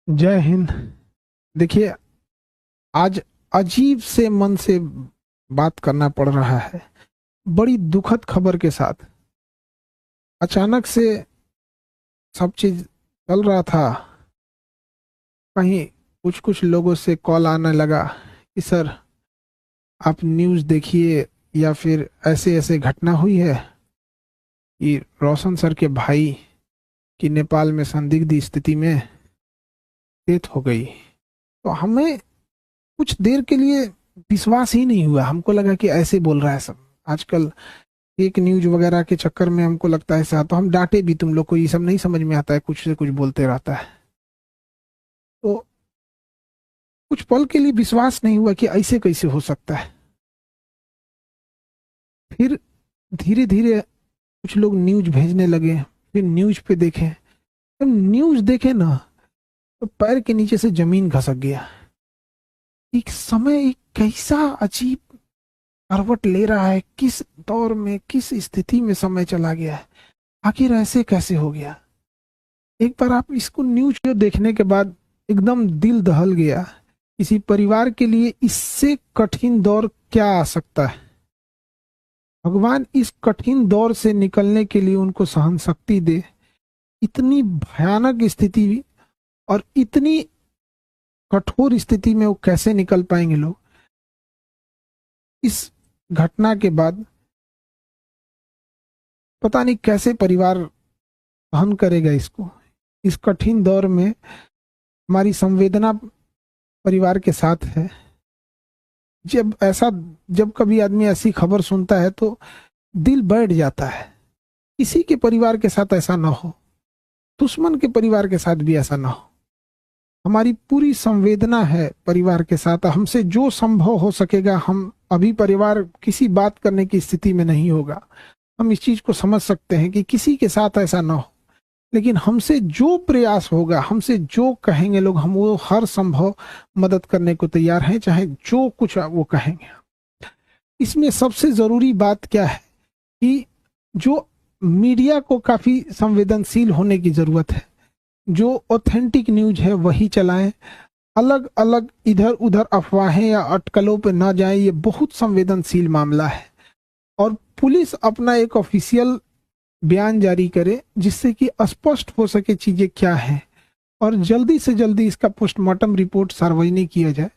जय हिंद। देखिए, आज अजीब से मन से बात करना पड़ रहा है। बड़ी दुखद खबर के साथ अचानक से सब चीज चल रहा था। कहीं कुछ कुछ लोगों से कॉल आने लगा कि सर आप न्यूज़ देखिए, या फिर ऐसे ऐसे घटना हुई है कि रोशन सर के भाई की नेपाल में संदिग्ध स्थिति में डेथ हो गई। तो हमें कुछ देर के लिए विश्वास ही नहीं हुआ। हमको लगा कि ऐसे बोल रहा है सब। आजकल एक न्यूज वगैरह के चक्कर में हमको लगता है ऐसा, तो हम डांटे भी, तुम लोग को ये सब नहीं समझ में आता है, कुछ से कुछ बोलते रहता है। तो कुछ पल के लिए विश्वास नहीं हुआ कि ऐसे कैसे हो सकता है। फिर धीरे धीरे कुछ लोग न्यूज भेजने लगे, फिर न्यूज पे देखे। जब न्यूज देखे ना, तो पैर के नीचे से जमीन खसक गया। एक समय एक कैसा अजीब करवट ले रहा है, किस दौर में, किस स्थिति में समय चला गया है। आखिर ऐसे कैसे हो गया। एक बार आप इसको न्यूज को देखने के बाद एकदम दिल दहल गया। किसी परिवार के लिए इससे कठिन दौर क्या आ सकता है। भगवान इस कठिन दौर से निकलने के लिए उनको सहन शक्ति दे। इतनी भयानक स्थिति और इतनी कठोर स्थिति में वो कैसे निकल पाएंगे लोग। इस घटना के बाद पता नहीं कैसे परिवार सहन करेगा इसको। इस कठिन दौर में हमारी संवेदना परिवार के साथ है। जब कभी आदमी ऐसी खबर सुनता है तो दिल बैठ जाता है। किसी के परिवार के साथ ऐसा ना हो, दुश्मन के परिवार के साथ भी ऐसा ना हो। हमारी पूरी संवेदना है परिवार के साथ। हमसे जो संभव हो सकेगा, हम अभी परिवार किसी बात करने की स्थिति में नहीं होगा। हम इस चीज को समझ सकते हैं कि किसी के साथ ऐसा ना हो, लेकिन हमसे जो प्रयास होगा, हमसे जो कहेंगे लोग, हम वो हर संभव मदद करने को तैयार हैं, चाहे जो कुछ वो कहेंगे। इसमें सबसे जरूरी बात क्या है कि जो मीडिया को काफी संवेदनशील होने की जरूरत है। जो ऑथेंटिक न्यूज है वही चलाएं। अलग अलग इधर उधर अफवाहें या अटकलों पे ना जाएं। ये बहुत संवेदनशील मामला है। और पुलिस अपना एक ऑफिशियल बयान जारी करे जिससे कि स्पष्ट हो सके चीजें क्या हैं, और जल्दी से जल्दी इसका पोस्टमार्टम रिपोर्ट सार्वजनिक किया जाए।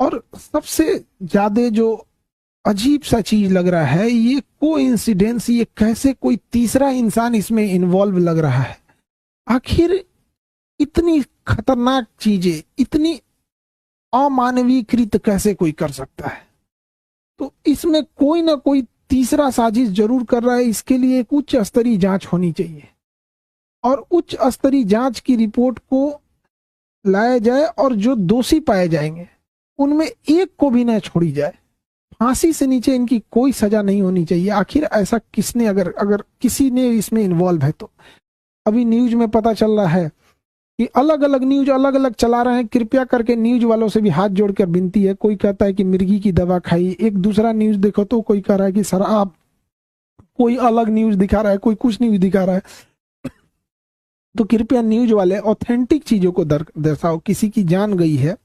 और सबसे ज्यादा जो अजीब सा चीज लग रहा है, ये कोइंसिडेंस, ये कैसे कोई तीसरा इंसान इसमें इन्वॉल्व लग रहा है। आखिर इतनी खतरनाक चीजें, इतनी अमानवीकृत कैसे कोई कर सकता है। तो इसमें कोई ना कोई तीसरा साजिश जरूर कर रहा है। इसके लिए एक उच्च स्तरीय जांच होनी चाहिए, और उच्च स्तरीय जांच की रिपोर्ट को लाया जाए, और जो दोषी पाए जाएंगे उनमें एक को भी न छोड़ी जाए। फांसी से नीचे इनकी कोई सजा नहीं होनी चाहिए। आखिर ऐसा किसने, अगर अगर किसी ने इसमें इन्वॉल्व है तो। अभी न्यूज में पता चल रहा है कि अलग अलग न्यूज अलग अलग चला रहे हैं। कृपया करके न्यूज वालों से भी हाथ जोड़कर विनती है। कोई कहता है कि मिर्गी की दवा खाई, एक दूसरा न्यूज देखो तो कोई कह रहा है कि शराब, कोई अलग न्यूज दिखा रहा है, कोई कुछ न्यूज दिखा रहा है। तो कृपया न्यूज वाले ऑथेंटिक चीजों को दर्शाओ। किसी की जान गई है,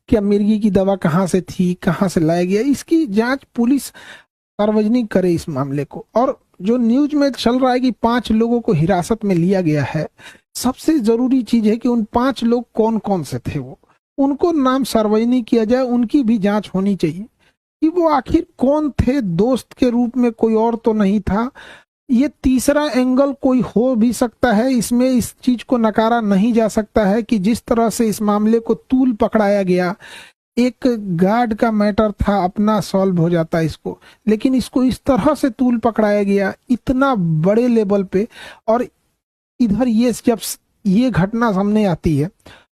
क्या मिर्गी की दवा कहाँ से थी, कहाँ से लाया गया, इसकी जांच पुलिस सार्वजनिक करे इस मामले को। और जो न्यूज में चल रहा है कि 5 लोगों को हिरासत में लिया गया है, सबसे जरूरी चीज है कि उन 5 लोग कौन कौन से थे, वो उनको नाम सार्वजनिक किया जाए। उनकी भी जांच होनी चाहिए कि वो आखिर कौन थे। दोस्त के रूप में कोई और तो नहीं था। ये तीसरा एंगल कोई हो भी सकता है इसमें। इस चीज को नकारा नहीं जा सकता है कि जिस तरह से इस मामले को तूल पकड़ाया गया, एक गार्ड का मैटर था, अपना सॉल्व हो जाता इसको, लेकिन इसको इस तरह से तूल पकड़ाया गया इतना बड़े लेवल पे। और इधर ये जब ये घटना सामने आती है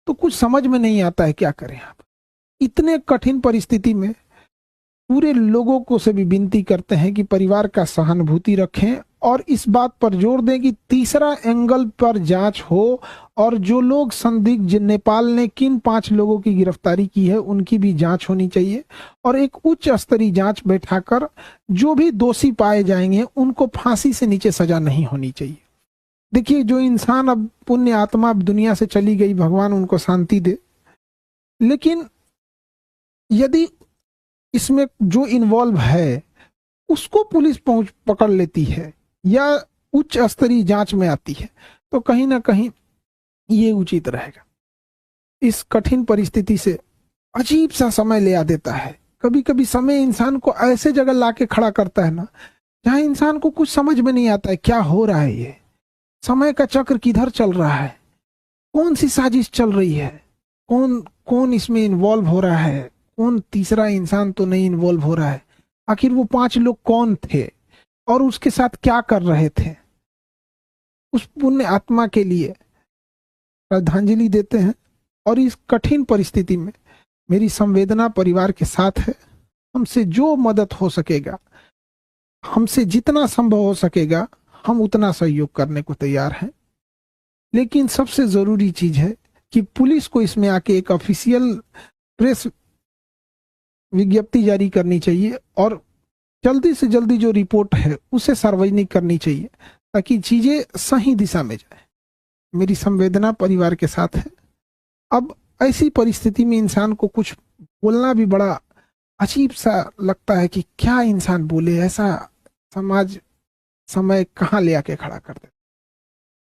तो कुछ समझ में नहीं आता है क्या करें आप। इतने कठिन परिस्थिति में पूरे लोगों को से भी विनती करते हैं कि परिवार का सहानुभूति रखें, और इस बात पर जोर दें कि तीसरा एंगल पर जांच हो। और जो लोग संदिग्ध, नेपाल ने किन 5 लोगों की गिरफ्तारी की है, उनकी भी जांच होनी चाहिए। और एक उच्च स्तरीय जांच बैठाकर जो भी दोषी पाए जाएंगे उनको फांसी से नीचे सजा नहीं होनी चाहिए। देखिए, जो इंसान अब पुण्य आत्मा अब दुनिया से चली गई, भगवान उनको शांति दे, लेकिन यदि इसमें जो इन्वॉल्व है उसको पुलिस पहुंच पकड़ लेती है या उच्च स्तरीय जांच में आती है, तो कहीं ना कहीं ये उचित रहेगा। इस कठिन परिस्थिति से अजीब सा समय ले आ देता है। कभी कभी समय इंसान को ऐसे जगह लाके खड़ा करता है ना, जहां इंसान को कुछ समझ में नहीं आता है क्या हो रहा है, ये समय का चक्र किधर चल रहा है, कौन सी साजिश चल रही है, कौन कौन इसमें इन्वॉल्व हो रहा है, कौन तीसरा इंसान तो नहीं इन्वॉल्व हो रहा है, आखिर वो 5 लोग कौन थे और उसके साथ क्या कर रहे थे। उस पुण्य आत्मा के लिए श्रद्धांजलि देते हैं और इस कठिन परिस्थिति में मेरी संवेदना परिवार के साथ है। हमसे जो मदद हो सकेगा, हमसे जितना संभव हो सकेगा, हम उतना सहयोग करने को तैयार हैं। लेकिन सबसे जरूरी चीज है कि पुलिस को इसमें आके एक ऑफिशियल प्रेस विज्ञप्ति जारी करनी चाहिए और जल्दी से जल्दी जो रिपोर्ट है उसे सार्वजनिक करनी चाहिए, ताकि चीजें सही दिशा में जाए। मेरी संवेदना परिवार के साथ है। अब ऐसी परिस्थिति में इंसान को कुछ बोलना भी बड़ा अजीब सा लगता है कि क्या इंसान बोले, ऐसा समाज समय कहाँ ले आके खड़ा कर दे।